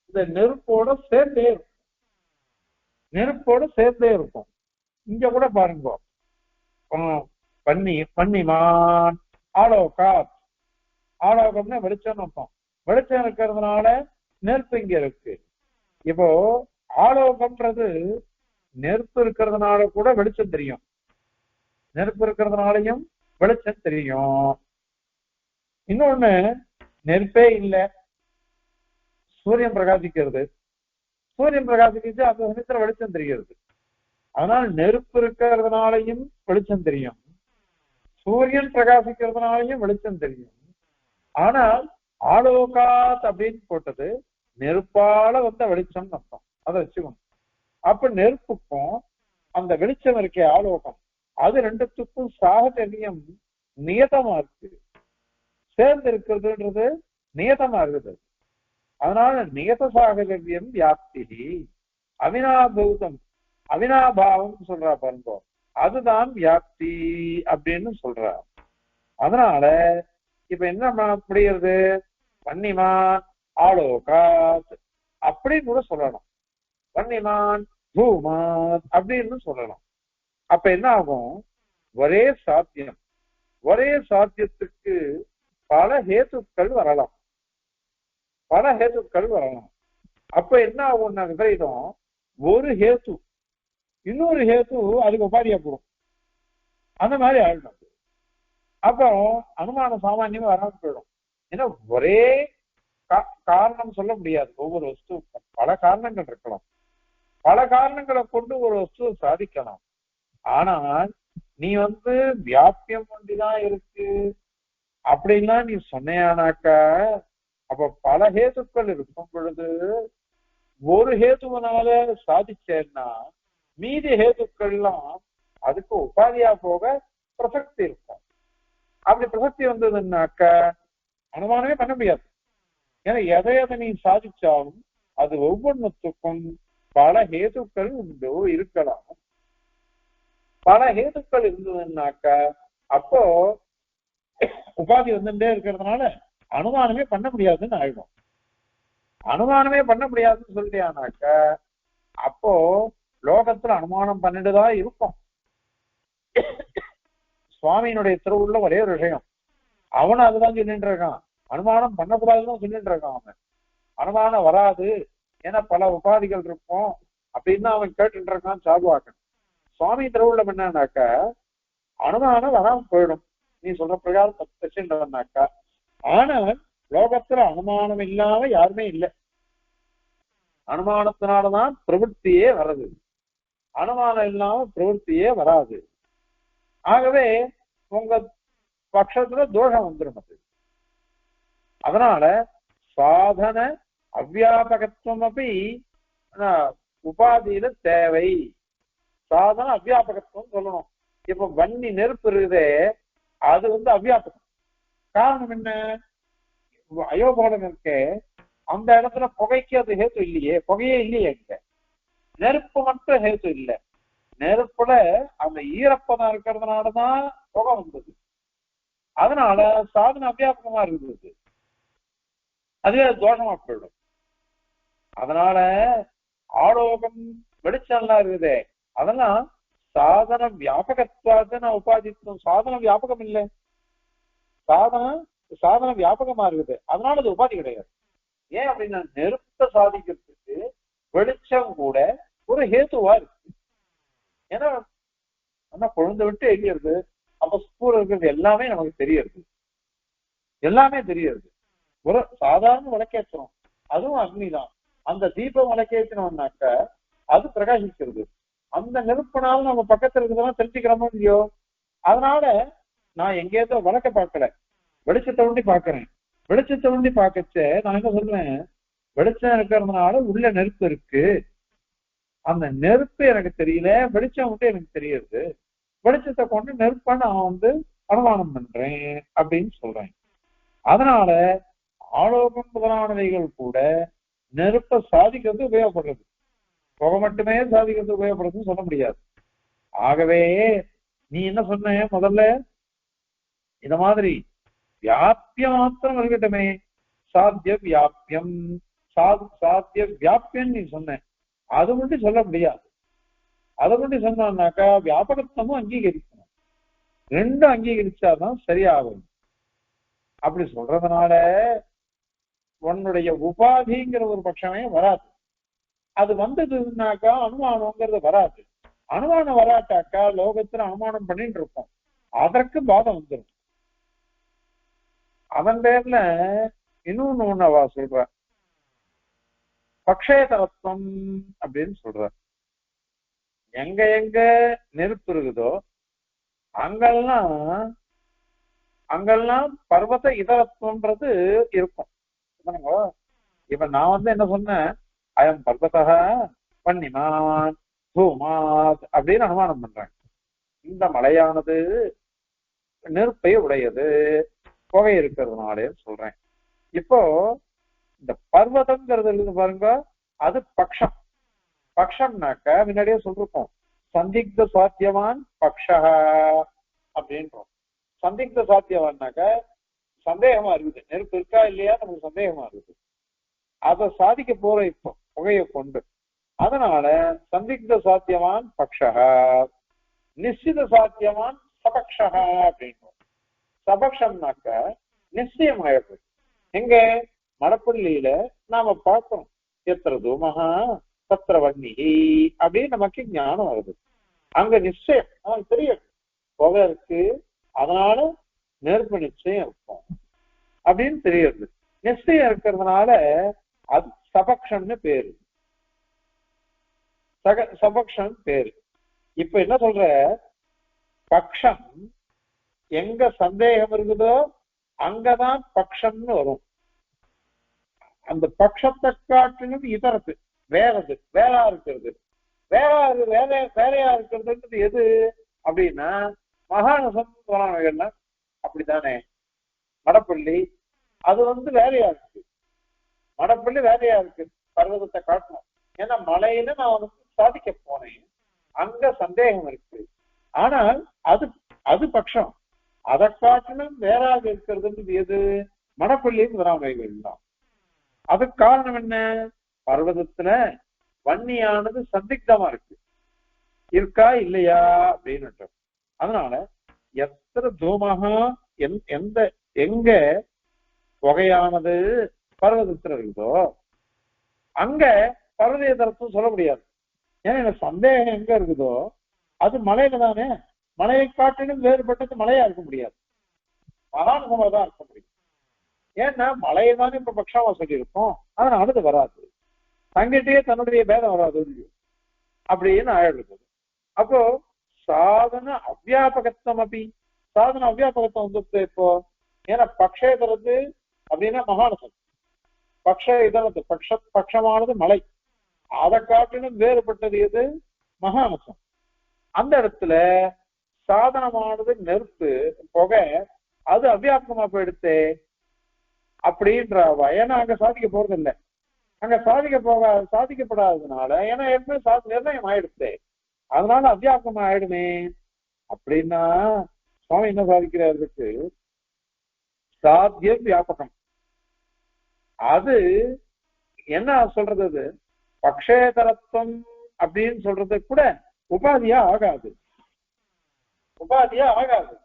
இந்த நெருப்போட சேர்ந்தே இருக்கும், நெருப்போட சேர்ந்தே இருக்கும். இங்க கூட பாருங்க, பன்னிமான் ஆலோகா, ஆலோகம்னா வெளிச்சம் அர்த்தம். வெளிச்சம் இருக்கிறதுனால நெருப்பு இங்க இருக்கு. இப்போ ஆலோகம்ன்றது நெருப்பு இருக்கிறதுனால கூட வெளிச்சம் தெரியும், நெருப்பு இருக்கிறதுனாலையும் வெளிச்சம் தெரியும். இன்னொன்னு, நெருப்பே இல்லை, சூரியன் பிரகாசிக்கிறது, சூரியன் பிரகாசிக்கிறது, அந்த சமயத்துல வெளிச்சம் தெரிகிறது. அதனால நெருப்பு இருக்கிறதுனாலையும் வெளிச்சம் தெரியும், சூரியன் பிரகாசிக்கிறதுனாலையும் வெளிச்சம் தெரியும். ஆனால் ஆலோகாத் அப்படின்னு போட்டது நெருப்பால வந்த வெளிச்சம் அர்த்தம், அதை வச்சுக்கணும். அப்ப நெருப்புக்கும் அந்த வெளிச்சம் இருக்கே ஆலோகம், அது ரெண்டுத்துக்கும் சாகச்சரியம் நியதமா இருக்கு, சேர்ந்து இருக்கிறதுன்றது நியதமா இருக்குது. அதனால நியத சாகச்சரியம் வியாப்தி அவினாபூதம், அவினாபாவம் சொல்றா பாருங்க, அதுதான் வியாப்தி அப்படின்னு சொல்றா. அதனால இப்ப என்ன முடிகிறது, வன்னிமான் ஆலோகாத் அப்படின்னு கூட சொல்லலாம், வன்னிமான் பூமாத் அப்படின்னு சொல்லலாம். அப்ப என்ன ஆகும், ஒரே சாத்தியம், ஒரே சாத்தியத்துக்கு பல ஹேத்துக்கள் வரலாம், பல ஹேத்துக்கள் வரலாம். அப்ப என்ன ஆகும்னா விபரீதம், ஒரு ஹேத்து இன்னொரு ஹேத்து அதுக்கு உபாதியா போடும், அந்த மாதிரி ஆயிடும். அப்போ அனுமானம் சாமானியமா வராமல் போயிடும். ஏன்னா ஒரே காரணம் சொல்ல முடியாது, ஒவ்வொரு வஸ்துக்கும் பல காரணங்கள் இருக்கலாம், பல காரணங்களை கொண்டு ஒரு வஸ்துவை சாதிக்கலாம். ஆனால் நீ வியாபியம் ஒன்றிதான் இருக்கு அப்படின்னா நீ சொன்னையானாக்கா, அப்ப பல ஹேத்துக்கள் இருக்கும் பொழுது ஒரு ஹேத்துவனால சாதிச்சேன்னா மீதி ஹேத்துக்கள்லாம் அதுக்கு உபாதியா போக பிரசக்தி இருக்கும். அப்படி பிரசக்தி வந்ததுன்னாக்க அனுமானமே பண்ண முடியாது. ஏன்னா எதை நீ சாதிச்சாலும் அது ஒவ்வொன்றுத்துக்கும் பல ஹேத்துக்கள் உண்டு இருக்கலாம். பல ஹேத்துக்கள் இருந்ததுன்னாக்க அப்போ உபாதி வந்துட்டே இருக்கிறதுனால அனுமானமே பண்ண முடியாதுன்னு ஆயிடும். அனுமானமே பண்ண முடியாதுன்னு சொல்லியானாக்க அப்போ லோகத்துல அனுமானம் பண்ணிட்டுதான் இருக்கும். சுவாமியினுடைய திருவுள்ள ஒரே ஒரு விஷயம், அவனும் அதுதான் சொல்லிட்டு இருக்கான். அனுமானம் பண்ணக்கூடாதுன்னு சொல்லிட்டு இருக்கான் அவன். அனுமானம் வராது, ஏன்னா பல உபாதிகள் இருக்கும் அப்படின்னு அவன் கேட்டுட்டு இருக்கான் சாதுவாக்கன். சுவாமி திருவுள்ளம் என்னன்னாக்கா அனுமானம் வராம போயிடும் நீ சொல்ற பிரகாரம் 10%. ஆனால் லோகத்துல அனுமானம் இல்லாம யாருமே இல்லை. அனுமானத்தினாலதான் பிரவೃத்தியே வர்றது, அனுமானம் இல்லாம பிரவೃத்தியே வராது. ஆகவே உங்க பட்சத்துல தோஷம் வந்துடும். அது அதனால சாதன அவ்வியாபகத்துவம் அப்படி உபாதியில தேவை. சாதன அவ்வியாபகத்துவம் சொல்லணும். இப்ப வன்னி நெருப்பு இருக்குதே அது அவ்வியாபகம். காரணம் என்ன? அயோபோலம் இருக்கே அந்த இடத்துல புகைக்கு அது ஹேத்து இல்லையே, புகையே இல்லையே. இங்க நெருப்பு மட்டும் ஹேத்து இல்லை. நெருப்புல அந்த ஈரப்பதம் இருக்கிறதுனாலதான் புகை வந்தது. அதனால சாதன அவ்வியாபகமா இருக்குது, அதுவே தோஷமா போயிடும். அதனால ஆலோகம் வெளிச்சம்லாம் இருக்குதே அதெல்லாம் சாதன வியாபகத்துவாத உபாதித்துவம். சாதன வியாபகம் இல்லை, சாதன வியாபகமா இருக்குது, அதனால அது உபாதி கிடையாது. ஏன் அப்படின்னா நெருப்ப சாதிக்கிறதுக்கு வெளிச்சம் கூட ஒரு ஹேத்துவா இருக்கு. ஏன்னா பொழுது விட்டு எரியுறது, அப்ப ஸ்கூல் இருக்கிறது எல்லாமே நமக்கு தெரியுது, எல்லாமே தெரியுது. ஒரு சாதாரண விளக்கேற்றணும், அதுவும் அக்னிதான். அந்த தீபம் விளக்கேற்றினோம்னாக்க அது பிரகாசிக்கிறது. அந்த நெருப்பினாலும் நம்ம பக்கத்துல இருக்கிறதெல்லாம் தெரிஞ்சுக்கிறோமோ இல்லையோ. அதனால நான் எங்கேயோ விளக்க பார்க்கல, வெளிச்சத்தை ஒண்டி பாக்குறேன். வெளிச்சத்தை ஒண்டி பார்க்கச்ச நான் என்ன சொல்றேன், வெளிச்சம் இருக்கிறதுனால உள்ள நெருப்பு இருக்கு, அந்த நெருப்பு எனக்கு தெரியல, வெளிச்சம் மட்டும் எனக்கு தெரியுது. வெளிச்சத்தை கொண்டு நெருப்பை நான் அனுமானம் பண்றேன் அப்படின்னு சொல்றேன். அதனால ஆலோகம் முதலானவைகள் கூட நெருப்பை சாதிக்கிறது உபயோகப்படுறது, புகை மட்டுமே சாதிக்கிறது உபயோகப்படுறதுன்னு சொல்ல முடியாது. ஆகவே நீ என்ன சொன்ன முதல்ல, இந்த மாதிரி வியாபிய மாத்திரம் இருக்கட்டுமே, சாத்திய வியாபியம் சாத்திய வியாபியம் நீ சொன்ன, அது மட்டும் சொல்ல முடியாது. அதை மட்டும் சொன்னாக்கா வியாபகத்துவமும் அங்கீகரிக்கணும், ரெண்டும் அங்கீகரிச்சாதான் சரியாகும். அப்படி சொல்றதுனால உன்னுடைய உபாதிங்கிற ஒரு பட்சமே வராது. அது வந்ததுன்னாக்கா அனுமானம்ங்கிறது வராது. அனுமானம் வராட்டாக்கா லோகத்துல அனுமானம் பண்ணிட்டு இருப்போம், அதற்கு பாதம் வந்துடும். அவன் பேர்ல இன்னொன்னு ஒண்ணவா சொல்ற, பக்ஷேதரத்துவம் அப்படின்னு சொல்ற. எங்க எங்க நெருப்பு இருக்குதோ அங்கெல்லாம் பர்வத இதரத்துவன்றது இருக்கும். இப்ப நான் என்ன சொன்னேன், அயம் பர்வதா பன்னிமான் பூமாத் அப்படின்னு அனுமானம் பண்றேன். இந்த மலையானது நெருப்பை உடையது, புகை இருக்கிறதுனாலே சொல்றேன். இப்போ இந்த பர்வதம்ங்கிறது இருக்கு பாருங்க, அது பக்ஷம். பக்ஷம்னாக்க முன்னாடியே சொல்லிருக்கோம், சந்திக்த சாத்தியவான் பக்ஷா அப்படின்றோம். சந்திக்த சாத்தியவான்னாக்க சந்தேகமா இருக்குது, நெருப்பு இருக்கா இல்லையா நமக்கு சந்தேகமா இருக்குது, அதை சாதிக்க போற இப்போ புகையை கொண்டு. அதனால சந்திக்த சாத்தியவான் பக்ஷா, நிச்சித சாத்தியவான் சபக்ஷா அப்படின்றோம். சபக்ஷம்னாக்க நிச்சயம் ஆயிடுது. எங்க மடப்பள்ளியில நாம பார்க்கிறோம், எத்திர தூமகா சத்திர வன்னிகி அப்படின்னு நமக்கு ஞானம் வருது. அங்க நிச்சயம் நமக்கு தெரியும், புகை இருக்கு, அதனால நெருப்பு நிச்சயம் இருக்கும் அப்படின்னு தெரியுது. நிச்சயம் இருக்கிறதுனால அது சபக்ஷம்னு பேரு, சபக்ஷம் பேரு. இப்ப என்ன சொல்ற, பக்ஷம் எங்க சந்தேகம் இருக்குதோ அங்கதான் பக்ஷம்னு வரும். அந்த பக்ஷத்தை காட்டிலும் இதரத்து வேறது வேறா இருக்கிறது, வேறையா இருக்கிறதுன்றது எது அப்படின்னா மகாநசம் போனாங்கன்னா அப்படித்தானே. மடப்பள்ளி அது வேறையா இருக்கு, மடப்பள்ளி வேறையா இருக்கு, பர்வதத்தை காட்டணும். ஏன்னா மலையில நான் சாதிக்க போனேன், அங்க சந்தேகம் இருக்கு. ஆனால் அது அது பட்சம், அதை காட்டிலும் வேறாக இருக்கிறதுன்றது எது, மடப்பள்ளியும் வராமைகள் தான். அதுக்கு காரணம் என்ன, பர்வதத்துல வன்னியானது சந்திக்தமா இருக்கு, இருக்கா இல்லையா அப்படின்னு. அதனால எத்திர தூமகா எந்த எங்க புகையானது பர்வதத்துல இருக்குதோ அங்க பர்வதேதரத்தும் சொல்ல முடியாது. ஏன்னா எனக்கு சந்தேகம் எங்க இருக்குதோ அது மலையில தானே. மலையை காட்டிலும் வேறுபட்டது மலையா இருக்க முடியாது, மகானுகமா தான் இருக்க முடியும். ஏன்னா மலையை தானே இப்ப பக்ஷாவா சொல்லியிருக்கோம், அதனால அது வராது, தங்கிட்டே தன்னுடைய பேதம் வராது அப்படின்னு ஆயிடுது. அப்போ சாதன அவ்வியாபகத்துவம் அப்படி சாதன அவ்வியாபகத்துவம் வந்துட்டு இப்போ. ஏன்னா பக்ஷேதரது அப்படின்னா மகானசம், பக்ஷ இதரது பட்சமானது மலை, அதை காட்டிலும் வேறுபட்டது எது மகானசம். அந்த இடத்துல சாதனமானது நெருப்பு புகை, அது அவ்வியாபகமா போயிடுத்து அப்படின்றவா. ஏன்னா அங்க சாதிக்க போறது இல்லை, அங்க சாதிக்கப்படாததுனால, ஏன்னா ஏற்கனவே நிர்ணயம் ஆயிடுச்சு, அதனால அத்தியாசம் ஆயிடுமே. அப்படின்னா சுவாமி என்ன சாதிக்கிறதுக்கு சாத்திய வியாபகம். அது என்ன சொல்றது, அது பக்ஷேதரத்துவம் அப்படின்னு சொல்றது கூட உபாதியா ஆகாது, உபாதியா ஆகாது.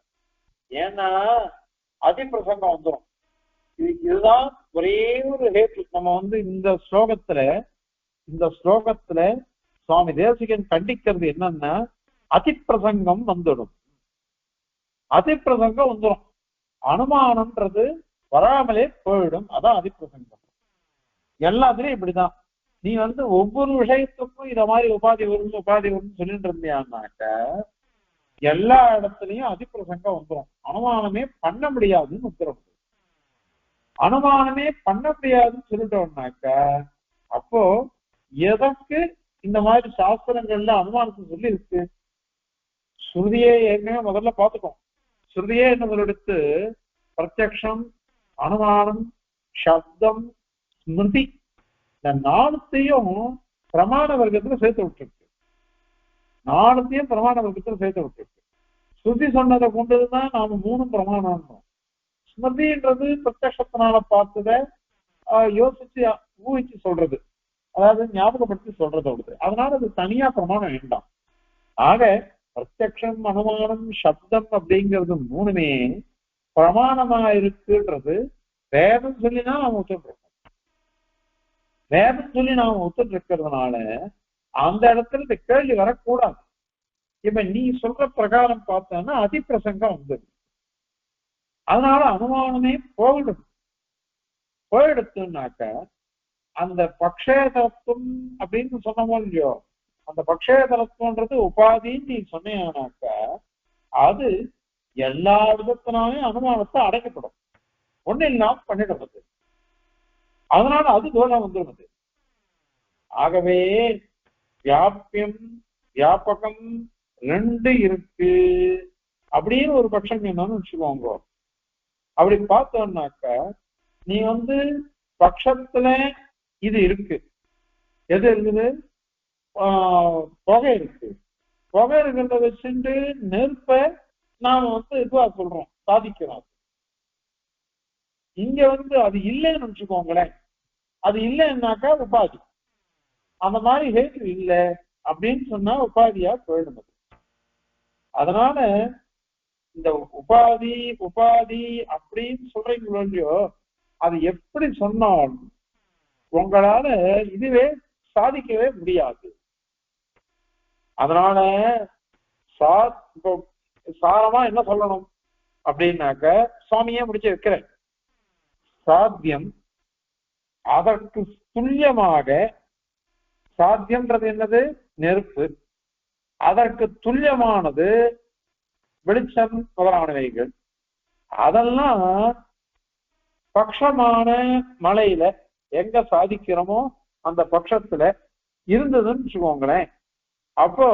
ஏன்னா அதிப்பிரசங்கம் வந்துடும். இதுதான் ஒரே ஒரு ஹேத்து. நம்ம இந்த ஸ்லோகத்துல சுவாமி தேசிகன் கண்டிக்கிறது என்னன்னா அதிப்பிரசங்கம் வந்துடும், அதிப்பிரசங்கம் வந்துடும், அனுமானம்ன்றது வராமலே போயிடும். அதான் அதிப்பிரசங்கம். எல்லாத்துலயும் இப்படிதான். நீ ஒவ்வொரு விஷயத்துக்கும் இத மாதிரி உபாதி வரும்னு சொல்லிட்டு இருந்தியான்னாக்க எல்லா இடத்துலயும் அதிப்பிரசங்கம் வந்துடும். அனுமானமே பண்ண முடியாதுன்னு உத்தரவு. அனுமானமே பண்ண முடியாதுன்னு சொல்லிட்டோம்னாக்க அப்போ எதற்கு இந்த மாதிரி சாஸ்திரங்கள்ல அனுமானத்தை சொல்லி இருக்கு? ஸ்ருதியே ஏற்கனவே முதல்ல பார்த்துட்டோம். ஸ்ருதியே என்ன எடுத்து பிரத்யக்ஷம், அனுமானம், சப்தம், ஸ்மிருதி, இந்த நாலுத்தையும் பிரமாண வர்க்கத்துல சேர்த்து விட்டுருக்கு. நாலுத்தையும் பிரமாண வர்க்கத்துல சேர்த்து விட்டுருக்கு. ஸ்ருதி சொன்னதை கொண்டதுதான் நாம மூணும் பிரமாணம். ஸ்மிருதின்றது பிரத்யக்ஷத்தினால பார்த்தத யோசிச்சு ஊகிச்சு சொல்றது, அதாவது ஞாபகப்படுத்தி சொல்றது அவளுக்கு. அதனால அது தனியா பிரமாணம் வேண்டாம். ஆக பிரத்யக்ஷம், அனுமானம், சப்தம் அப்படிங்கிறது மூணுமே பிரமாணமா இருக்குன்றது வேதம் சொல்லி தான் நாம ஒத்துட்டு வேதம் சொல்லி நாம ஒத்துட்டு இருக்கிறதுனால அந்த இடத்துல இந்த கேள்வி வரக்கூடாது. இப்ப நீ சொல்ற பிரகாரம் பார்த்தோன்னா அதிப்பிரசங்கம் வந்துடும். அதனால அனுமானமே போயிடுத்துனாக்க அந்த பக்ஷேதரத்துவம் அப்படின்னு சொன்னமோ இல்லையோ, அந்த பக்ஷேதரத்துவன்றது உபாதின்னு நீ சொன்னீங்கன்னாக்க அது எல்லா விதத்தினாலையும் அனுமானத்தை அடைக்கப்படும், ஒண்ணு இல்லாம பண்ணிடுறது. அதனால அது தோஷம் வந்துடுது. ஆகவே வியாபியம் வியாபகம் ரெண்டு இருக்கு அப்படின்னு ஒரு பட்சம் என்னன்னு வச்சுக்கோங்க. அப்படி பார்த்தோம்னாக்க நீ பட்சத்துல இது இருக்கு, எது இருக்குது, புகை இருக்கு. புகை இருக்கிறத வச்சுட்டு நெருப்ப நாம இதுவா சொல்றோம், சாதிக்கிறோம். இங்க அது இல்லைன்னு வச்சுக்கோங்களேன். அது இல்லைன்னாக்கா உபாதி, அந்த மாதிரி ஹேத்து இல்லை அப்படின்னு சொன்னா உபாதியா போயிடும். அதனால இந்த உபாதி உபாதி அப்படின்னு சொல்றீங்களோ இல்லையோ, அது எப்படி சொன்னாலும் உங்களால இதுவே சாதிக்கவே முடியாது. அதனால சாரமா என்ன சொல்லணும் அப்படின்னாக்க சுவாமியே முடிச்சு வைக்கிறேன். சாத்தியம் அதற்கு துல்லியமாக, சாத்தியம்ன்றது என்னது, நெருப்பு, அதற்கு துல்லியமானது வெளிச்சம் முதலானவைகள். அதெல்லாம் பட்சமான மலையில எங்க சாதிக்கிறோமோ அந்த பட்சத்துல இருந்ததுன்னு வச்சுக்கோங்களேன். அப்போ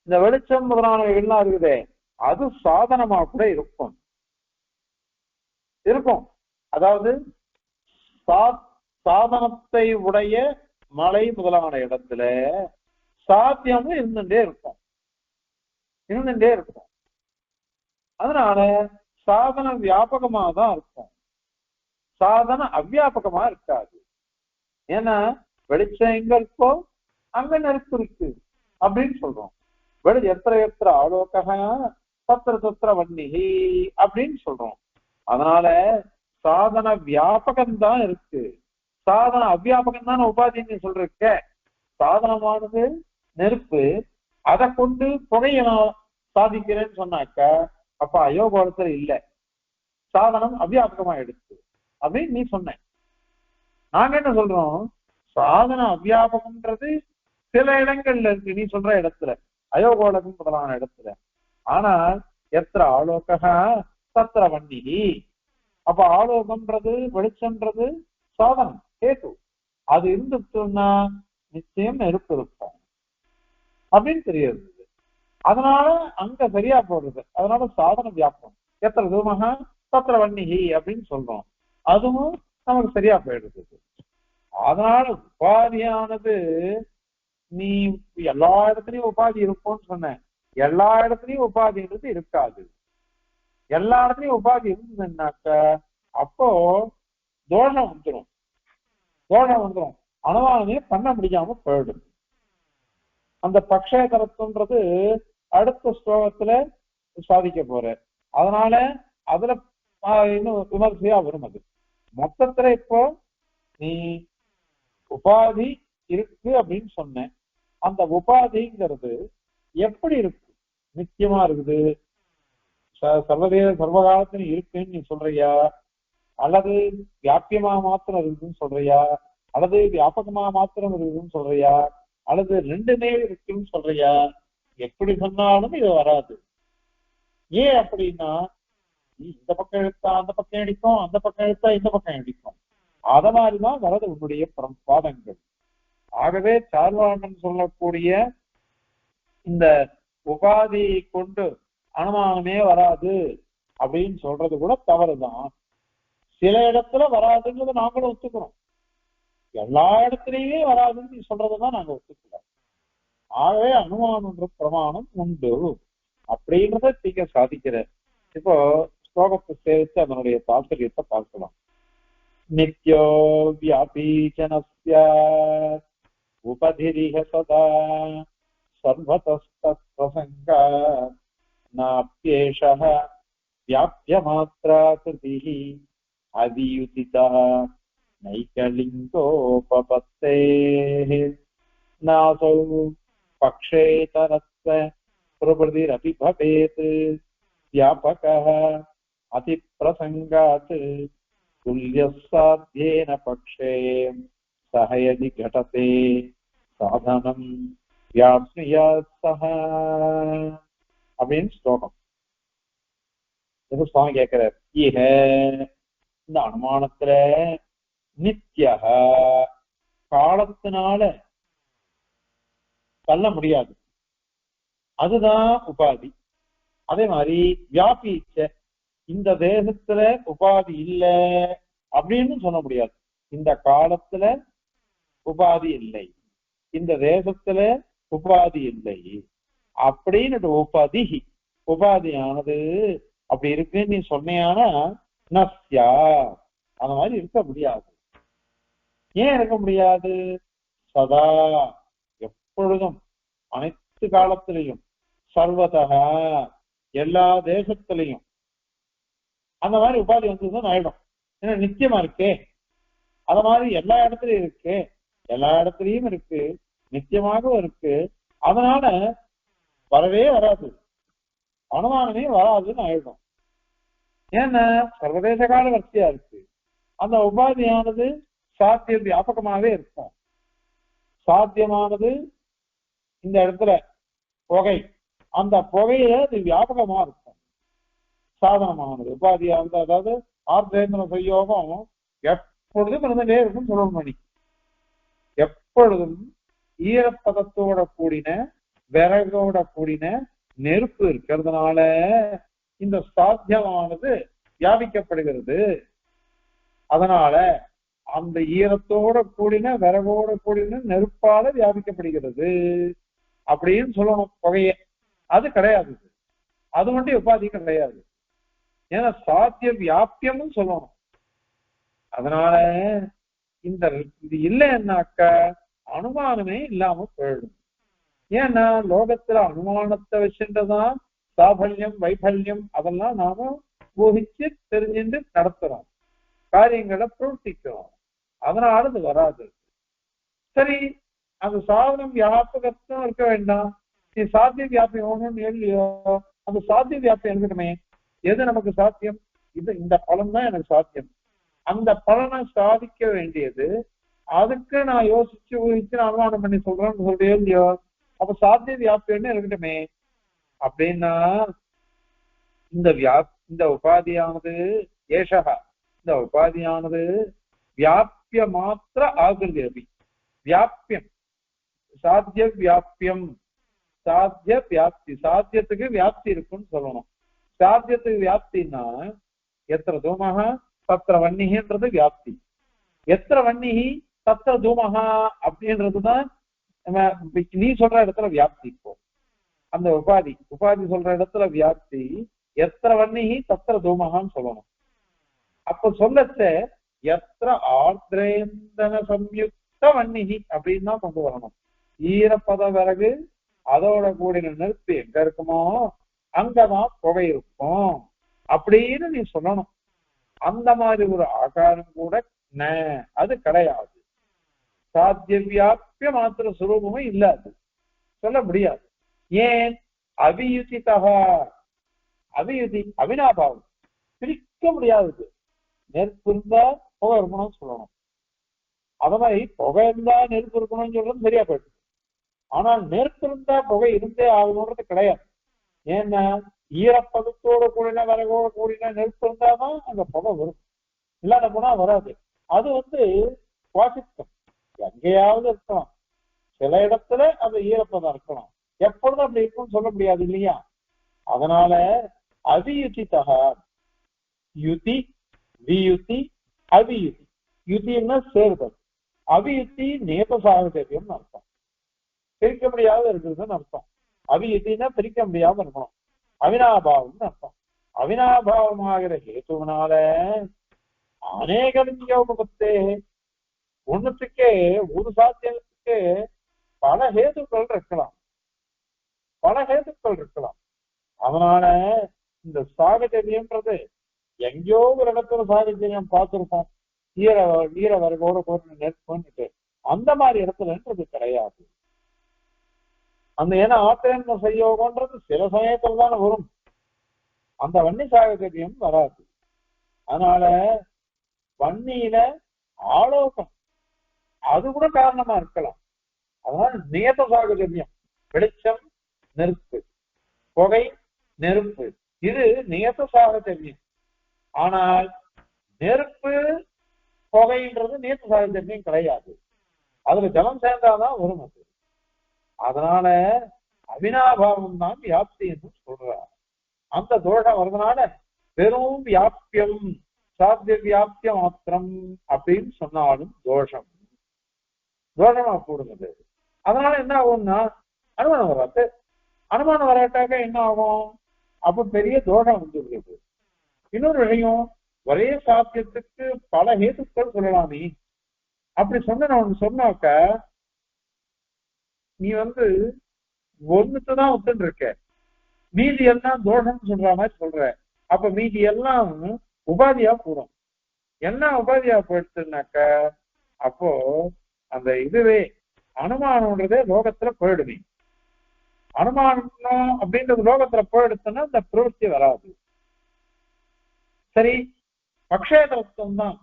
இந்த வெளிச்சம் முதலானவைகள்லாம் இருக்குதே, அது சாதனமா கூட இருக்கும். அதாவது சாதனத்தை உடைய மலை முதலான இடத்துல சாத்தியமும் இருந்துட்டே இருக்கும். அதனால சாதன வியாபகமா தான் இருக்கும், சாதன அவ்வியாபகமா இருக்காது. ஏன்னா வெளிச்சம் எங்க இருக்கோ அங்க நெருப்பு இருக்கு அப்படின்னு சொல்றோம். எத்திர எத்திர ஆலோக தத்திர தத்திர வன்னிகி அப்படின்னு சொல்றோம். அதனால சாதன வியாபகம் தான் இருக்கு, சாதன அவ்வியாபகம் தான் உபாதின்னு சொல்றக்க. சாதனமானது நெருப்பு, அதை கொண்டு புகையை நான் சாதிக்கிறேன்னு சொன்னாக்க அப்ப அயோகோலத்துல இல்ல, சாதனம் அவ்வியாபகமா எடுத்து அப்படின்னு நீ சொன்ன. நாங்க என்ன சொல்றோம், சாதன அவ்வியாபகம்ன்றது சில இடங்கள்ல இருக்கு, நீ சொல்ற இடத்துல அயோகோலகம் முதலான இடத்துல. ஆனால் எத்திர ஆலோகா தத்திர வன்னிகி. அப்ப ஆலோகம்ன்றது வெளிச்சம்ன்றது சாதனம் கேட்டு, அது இருந்துச்சுன்னா நிச்சயம் நெருப்பு இருக்கும் அப்படின்னு தெரியுது. அதனால அங்க சரியா போடுறது. அதனால சாதன வியாபகம் எத்திர தூமகா தத்திர வன்னிகி அப்படின்னு சொல்றோம், அதுவும் நமக்கு சரியா போயிடுது. அதனால உபாதியானது நீ எல்லா இடத்துலயும் உபாதி இருக்கும்னு சொன்ன, எல்லா இடத்துலயும் உபாதின்றது இருக்காது. எல்லா இடத்துலயும் உபாதி இருந்ததுன்னாக்க அப்போ தோஷம் வந்துடும், தோஷம் வந்துடும், அனுமானமே பண்ண முடியாம போயிடும். அந்த பக்ஷேதரத்துன்றது அடுத்த ஸ்லோகத்துல சாதிக்க போற. அதனால அதுல இன்னும் விமர்சையா வரும். அது மொத்தத்துல இப்போ நீ உபாதி இருக்கு அப்படின்னு சொன்ன, அந்த உபாதிங்கிறது எப்படி இருக்கு, நிச்சயமா இருக்குது, சர்வதேச சர்வகாலத்திலும் இருக்குன்னு நீ சொல்றியா, அல்லது வியாபியமா மாத்திரம் இருக்குன்னு சொல்றியா, அல்லது வியாபகமா மாத்திரம் இருக்குன்னு சொல்றியா, அல்லது ரெண்டுமே இருக்குன்னு சொல்றியா? எப்படி சொன்னாலும் இது வராது. ஏன் அப்படின்னா, இந்த பக்கம் எடுத்தா அந்த பக்கம் அடிக்கும், அந்த பக்கம் எடுத்தா இந்த பக்கம் அடிக்கும், அத மாதிரிதான் வரது உன்னுடைய வாதங்கள். ஆகவே சார்வாணன் சொல்லக்கூடிய இந்த உபாதி கொண்டு அனுமானமே வராது அப்படின்னு சொல்றது கூட தவறுதான். சில இடத்துல வராதுங்கிறத நாங்களும் ஒத்துக்கிறோம், எல்லா இடத்துலயுமே வராதுன்னு நீ சொல்றதுதான் நாங்க ஒத்துக்கிறோம். ஆகவே அனுமானன்ற பிரமாணம் உண்டு அப்படின்றத நீங்க சாதிக்கிற. இப்போ ஸ்லோகத்தை சேர்த்து அதனுடைய தாற்பயத்தை பார்க்கலாம். நித்யோ வியாபீஜனஸ்ய உபதிரிஹ சதா சர்வதஸ்தத்ப்ரசங்கா நாப்யேஷः வியாப்யமாத்ராகிருதிः அவியுதிதः நைகலிங்கோபபத்தேः நாசௌ பக்ஷேதரஸ்ய பிரபதிரபி பவேத் வியாபகः அதிப்ரசங்காத் துல்யசாத்யேன பக்ஷே சஹயதி கடதே சாதனம் வியாப்னுயாத் சஹ அப்படின்னு ஸ்லோகம். இது சுவாமி கேட்கிறார். ஈக இந்த அனுமானத்துல நித்யஹ காலத்தினால தள்ள முடியாது, அதுதான் உபாதி. அதே மாதிரி வியாபிச்ச இந்த தேசத்துல உபாதி இல்லை அப்படின்னு சொல்ல முடியாது. இந்த காலத்துல உபாதி இல்லை, இந்த தேசத்துல உபாதி இல்லை அப்படின்னு உபாதி உபாதியானது அப்படி இருக்குன்னு நீ சொன்னியானா நஸ்யா அந்த மாதிரி இருக்க முடியாது. ஏன் இருக்க முடியாது? சதா எப்பொழுதும் அனைத்து காலத்திலையும் சர்வதக எல்லா தேசத்திலையும் அந்த மாதிரி உபாதி வந்ததுதான் ஆயிடும். ஏன்னா நிச்சயமா இருக்கே, அத மாதிரி எல்லா இடத்துலயும் இருக்கு, எல்லா இடத்துலயும் இருக்கு, நிச்சயமாகவும் இருக்கு. அதனால வரவே வராது, அனுமானமே வராதுன்னு ஆயிடும். ஏன்னா சர்வதேச கால வரிசையா இருக்கு. அந்த உபாதியானது சாத்திய வியாபகமாவே இருக்கும். சாத்தியமானது இந்த இடத்துல புகை, அந்த புகையில அது வியாபகமா இருக்கும். சாதனமானது உபாதியானது, அதாவது ஆர்தேந்திர சயோகம் எப்பொழுதும் இருந்துட்டே இருக்கும். சுடர்மணி எப்பொழுதும் ஈரப்பதத்தோட கூடின விறகோட கூடின நெருப்பு இருக்கிறதுனால இந்த சாத்தியமானது வியாபிக்கப்படுகிறது. அதனால அந்த ஈரத்தோட கூடின விறகோட கூடின நெருப்பால வியாபிக்கப்படுகிறது அப்படின்னு சொல்லணும். புகைய அது கிடையாது, அது மட்டும் உபாதி கிடையாது. ஏன்னா சாத்திய வியாபியம்னு சொல்லணும். அதனால இந்த இது இல்லைன்னாக்க அனுமானமே இல்லாம போயிடும். ஏன்னா லோகத்துல அனுமானத்தை வச்சுட்டுதான் சாபல்யம் வைபல்யம் அதெல்லாம் நாம ஊகிச்சு தெரிஞ்சுட்டு நடத்துறோம், காரியங்களை பிரவர்த்திக்கிறோம். அதனால அது வராது. சரி, அந்த சாதனம் வியாபகத்தும் இருக்க வேண்டாம், நீ சாத்திய வியாபியம் ஒண்ணுன்னு இல்லையோ, அந்த சாத்திய வியாபியம் இருக்கட்டுமே. எது நமக்கு சாத்தியம்? இது இந்த பலன் தான் எனக்கு சாத்தியம். அந்த பலனை சாதிக்க வேண்டியது அதுக்கு நான் யோசிச்சு ஊகிச்சு நான் அனுமானம் பண்ணி சொல்றேன்னு சொல்றேன் இல்லையோ, அப்ப சாத்திய வியாபியம்னு இருக்கட்டுமே. அப்படின்னா இந்த உபாதியானது ஏஷகா, இந்த உபாதியானது வியாபிய மாத்திர ஆகிருதி அபி. வியாபியம் சாத்திய வியாபியம், சாத்திய வியாப்தி, சாத்தியத்துக்கு வியாப்தி இருக்குன்னு சொல்லணும். சாத்தியத்துக்கு வியாப்தின்னா எத்திர தூமகா தத்திர வன்னிகின்றது வியாப்தி, எத்திர வன்னிகி தத்திர தூமகா அப்படின்றதுதான் நீ சொல்ற இடத்துல வியாப்தி. இப்போ அந்த உபாதி சொல்ற இடத்துல வியாப்தி எத்திர வன்னிகி தத்திர தூமகான்னு சொல்லணும். அப்ப சொல்லச்ச எத்திர ஆர்திரேந்தன சம்யுக்த வன்னிகி அப்படின்னு தான் கொண்டு வரணும். ஈரப்பத விறகு அதோட கூடின நெருப்பு எங்க இருக்குமோ அங்கதான் புகை இருக்கும் அப்படின்னு நீ சொல்லணும். அந்த மாதிரி ஒரு ஆகாரம் கூட அது கிடையாது. சாத்திய வியாபிய மாத்திர சுரூபமும் இல்லாது, சொல்ல முடியாது. ஏன்? அவியுதிதா, அவியுதி அவினாபாவம், பிரிக்க முடியாது. நெருப்பு இருந்தா புகை இருக்கணும்னு சொல்லணும். அத மாதிரி புகை இருந்தா நெருப்பு இருக்கணும்னு சொல்றது சரியா போயிடுது. ஆனால் நெருப்பு இருந்தா புகை இருந்தே ஆகணும்ன்றது கிடையாது. ஏன்னா ஈரப்பதத்தோட கூடின விறகோட கூடின நெருப்பு இருந்தாதான் அந்த புகை வரும், இல்லாத போனா வராது. அது சுவாசித்தம் எங்கேயாவது இருக்கலாம், சில இடத்துல அந்த ஈரப்பதம் இருக்கலாம், எப்பொழுதும் அப்படி இருக்கும்னு சொல்ல முடியாது இல்லையா? அதனால அவியுதிதக, யுதி வியுதி அவியுதி. யுதின்னா சேர்தல், அவியுத்தி நேப சாகச்சரியம் அர்த்தம், பிரிக்க முடியாத இருக்குதுன்னு அர்த்தம். அவியுத்தின்னா பிரிக்க முடியாம இருக்கணும், அவினாபாவம்னு அர்த்தம். அவினாபாவமாகிற ஹேத்துவனால அநேகம் யோகத்தே, ஒண்ணுத்துக்கே ஒரு சாத்தியத்துக்கு பல ஹேதுக்கள் இருக்கலாம், பல ஹேதுக்கள் இருக்கலாம். அதனால இந்த சாகச்சரியம்ன்றது எங்கேயோ ஒரு இடத்துல சாகச்சரியம் பார்த்திருப்போம், ஈர வரகோட போட்டு நெருப்புன்னுட்டு, அந்த மாதிரி இடத்துலன்றது கிடையாது. அந்த ஏன்னா ஆத்திரன்ம செய்யோகன்றது சில சமயத்துல தானே வரும், அந்த வன்னி சாகச்சரியம் வராது. அதனால வன்னியில ஆலோகம் அது கூட காரணமா இருக்கலாம். அதனால நியத சாகச்சரியம், வெளிச்சம் நெருப்பு, புகை நெருப்பு, இது நியத சாகச்சரியம். ஆனால் நெருப்பு புகைன்றது நியத சாகச்சரியம் கிடையாது, அதுல ஜலம் சேர்ந்தாதான் வரும் அது. அதனால அவினாபாவம் தான் வியாப்தி என்று சொல்றார். அந்த தோஷம் வருவதனால வெறும் வியாபியம் சாத்திய வியாபிய மாத்திரம் அப்படின்னு சொன்னாலும் தோஷமா போடுறது. அதனால என்ன ஆகும்னா அனுமானம் வராது. அனுமானம் வராட்டாக்க என்ன ஆகும்? அப்ப பெரிய தோஷம் வந்துருக்குது. இன்னொரு விஷயம், ஒரே சாத்தியத்துக்கு பல ஹேத்துக்கள் சொல்லலாமே. அப்படி சொன்னாக்க நீ ஒண்ணுதான் ஒத்துன்னு இருக்க, மீதி எல்லாம் தோஷம்னு சொல்ற மாதிரி சொல்ற. அப்ப மீதி எல்லாம் உபாதியா போடும். என்ன உபாதியா போயிடுச்சுனாக்க அப்போ அந்த இதுவே அனுமானம்ன்றதே லோகத்துல போயிடுமே. அனுமானம் அப்படின்றது லோகத்துல போயிடுச்சுன்னா அந்த பிரவೃತ್ತಿ வராது. சரி, பக்ஷேதரத்துவம் தான்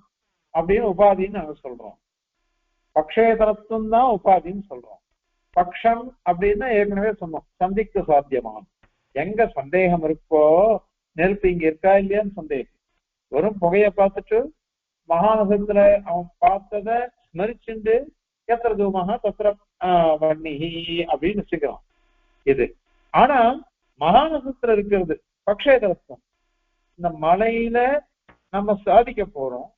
அப்படின்னு உபாதின்னு நாங்க சொல்றோம். பக்ஷேதரத்துவம் தான் உபாதின்னு சொல்றோம். பக்ஷம் அப்படின்னா ஏற்கனவே சொன்னோம், சந்திக்க சாத்தியமான். எங்க சந்தேகம் இருக்கோ, நெருப்பு இங்க இருக்கா இல்லையான்னு சந்தேகம். வெறும் புகைய பார்த்துட்டு மகாநசத்துல அவன் பார்த்ததை ஸ்மரிச்சுண்டு எத்திர தூமகா தத்திர வன்னிஹி அப்படின்னு வச்சுக்கிறான் இது. ஆனா மகாநசத்துல இருக்கிறது பக்ஷேதரத்துவம். இந்த மலையில நம்ம சாதிக்க போறோம்,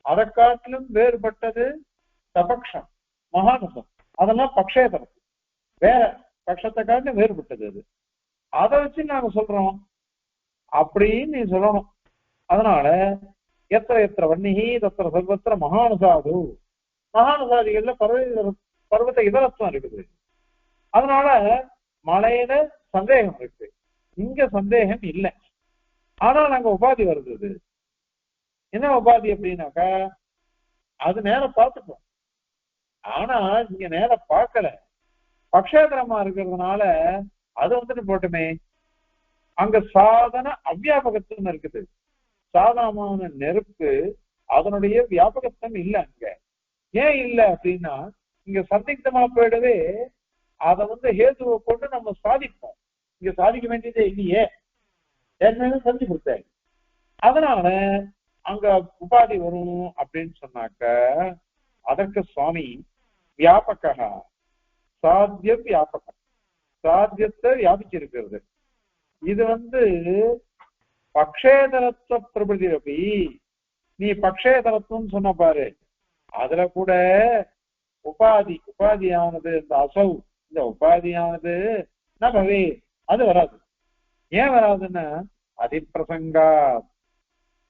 அதை காட்டிலும் வேறுபட்டது சபக்ஷம் மகாநசம். அதெல்லாம் பக்ஷேதரம், வேற பட்சத்தை காட்டிலும் வேறுபட்டது அது. அதை வச்சு நாங்க சொல்றோம் அப்படின்னு நீ சொல்லணும். அதனால எத்திர வன்னிஹி தத்திர சர்வத்திர மகானுசாது, மகானுசாதிகள்ல பர்வத இதரத்துவம் இருக்குது. அதனால மலையில சந்தேகம் இருக்கு, இங்க சந்தேகம் இல்லை. ஆனா நாங்க உபாதி வருது. இது என்ன உபாதி அப்படின்னாக்கா அது நேரம் பார்த்துட்டோம். ஆனா இங்க நேரம் பார்க்கல, பக்ஷேதரமா இருக்கிறதுனால அது வந்துட்டு போட்டுமே. அங்க சாதன அவ்வியாபகத்துவம் இருக்குது. சாதனமான நெருப்பு அதனுடைய வியாபகத்துவம் இல்லை அங்க. ஏன் இல்லை அப்படின்னா இங்க சந்திக்தமா போயிடவே அதை ஹேதுவை கொண்டு நம்ம சாதிப்போம். இங்க சாதிக்க வேண்டியதே இல்லையே, ஏற்கனவே செஞ்சு கொடுத்தேன். அதனால அங்க உபாதி வரும் அப்படின்னு சொன்னாக்க அதற்கு சுவாமி வியாபக சாத்திய வியாபகம், சாத்தியத்தை வியாபிச்சிருக்கிறது. இது பக்ஷேதரத்துவ பிரபதி அப்படி நீ பக்ஷேதரத்துவம் சொன்ன பாரு, அதுல கூட உபாதியானது இந்த அசௌ, இந்த உபாதியானது நபவே அது வராது. ஏன் வராதுன்னா அதிப்பிரசங்கா,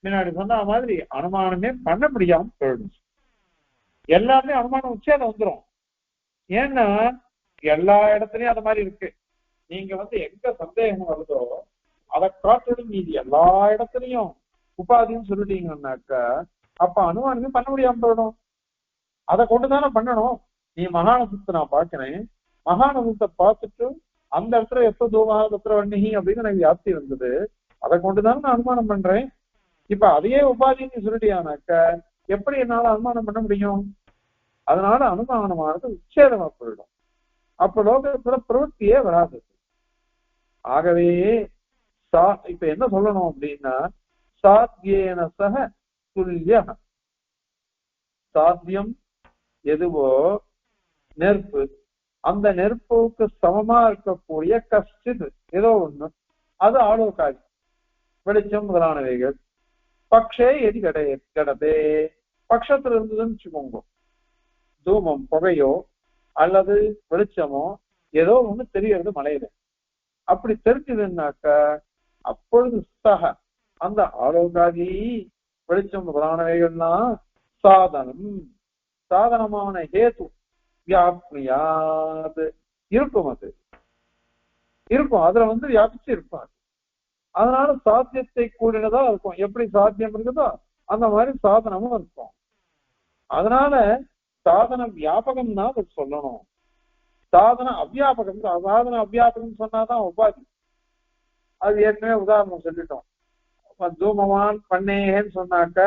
முன்னாடி சொன்ன மாதிரி அனுமானமே பண்ண முடியாம போயிடும். எல்லாருமே அனுமானம் உச்சேதம் வந்துடும். ஏன்னா எல்லா இடத்துலயும் அது மாதிரி இருக்கு. நீங்க எங்க சந்தேகம் வருதோ அதை காட்டிலும் மீதி எல்லா இடத்துலயும் உபாதின்னு சொல்லிட்டீங்கன்னாக்கா அப்ப அனுமானமே பண்ண முடியாம போயிடும். அதை கொண்டுதானே பண்ணணும். நீ மகானசத்தை நான் பார்க்கிறேன், மகானசத்தை பார்த்துட்டு அந்த இடத்துல எப்ப தூவா தத்திர வன்னிகி அப்படின்னு எனக்கு வியாப்தி இருந்தது, அதை கொண்டுதானே நான் அனுமானம் பண்றேன். இப்ப அதையே உபாதின்னு சொல்லிட்டியானாக்க எப்படி என்னால அனுமானம் பண்ண முடியும்? அதனால அனுமானமானது உச்சேதமா போயிடும். அப்ப லோகத்துல பிரவೃத்தியே வராது. ஆகவே இப்ப என்ன சொல்லணும் அப்படின்னா சாத்தியேன சக துல்லிய, சாத்தியம் எதுவோ நெருப்பு, அந்த நெருப்புக்கு சமமா இருக்கக்கூடிய கஷ்டித் ஏதோ ஒண்ணு, அது ஆலோகாதி வெளிச்சம் முதலானவைகள். பக்ஷே எதி கடதே, பட்சத்துல இருந்ததுன்னு வச்சுக்கோங்க, தூமம் புகையோ அல்லது வெளிச்சமோ ஏதோ ஒண்ணு தெரியறது மலையில. அப்படி தெரிஞ்சதுன்னாக்க அப்பொழுது சக அந்த ஆலோகாதி வெளிச்சம் முதலானவைகள்லாம் சாதனம், சாதனமான ஹேது வியாப்னியாது இருக்கும். அது இருக்கும், அதுல வியாபிச்சு இருப்பாங்க. அதனால சாத்தியத்தை கூடினதா இருக்கும். எப்படி சாத்தியம் இருக்குதோ அந்த மாதிரி சாதனமும் இருக்கும். அதனால சாதன வியாபகம் தான் அது சொல்லணும். சாதன அவ்வியாபகம், சாதன அவ்வியாபகம் சொன்னாதான் உபாதி. அது ஏற்கனவே உதாரணம் சொல்லிட்டோம். தூமவான் பண்ணேன்னு சொன்னாக்க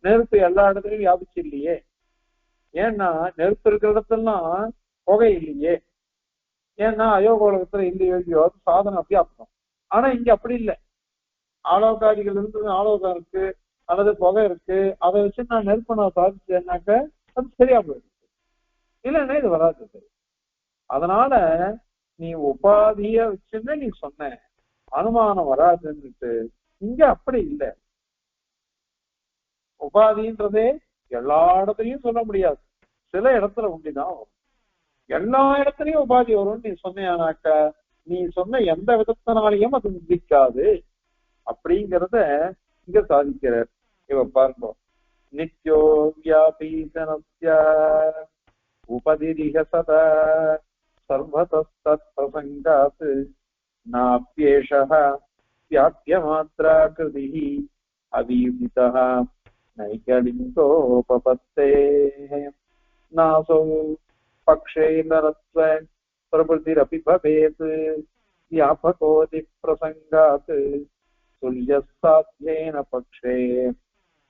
நெருப்பு எல்லா இடத்துலயும் வியாபிச்சு இல்லையே. ஏன்னா நெருப்பு இருக்கிற இடத்துலாம் புகை இல்லையே. ஏன்னா அயோகோலகத்துல இல்லையோ, அது சாதன அவ்வியாபகம். ஆனா இங்க அப்படி இல்லை. ஆலோகாதிகள் இருந்தது, ஆலோகம் இருக்கு அல்லது புகை இருக்கு, அதை வச்சு நான் நெருப்பு நான் சாதிச்சேன்னாக்க அது சரியா போயிடுது. இல்லைன்னா இது வராது. அதனால நீ உபாதிய வச்சுன்னு நீ சொன்ன அனுமானம் வராதுன்னுட்டு இங்க அப்படி இல்லை. உபாதின்றதே எல்லா இடத்துலயும் சொல்ல முடியாது, சில இடத்துல உண்டிதான் வரும். எல்லா இடத்துலயும் உபாதி வரும்னு நீ சொன்னாக்க நீ சொன்ன எந்த விதத்தினாலையும் அது சித்திக்காது அப்படிங்கிறத இங்க சாதிக்கிறார். இவ பாருங்க, நித்யோ வியாபீசனஸ்ய உபதிரிஹ சதா சர்வதஸ்தத் பிரசங்காத் நாப்யேஷஹ வியாப்யமாத்ராக்ருதிஹ அவியுதிதஹ நைகலிங்கோபபத்தேஹ நாசோ பக்ஷேதரத்வ பிரபுதிரபி பவேத் வியாபகோதி பிரசங்காத் துல்யசாத்யேன பக்ஷே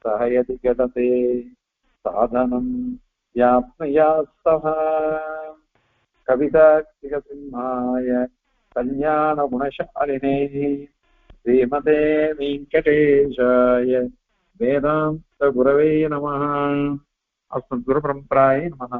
சஹயதி கடதே சாதனம் व्याप्नुयात्सह कवितार्किकसिंहाय कल्याणगुणशालिने श्रीमते वेङ्कटेशाय वेदान्तगुरवे नमः। अस्मद्गुरुपरम्परायै नमः।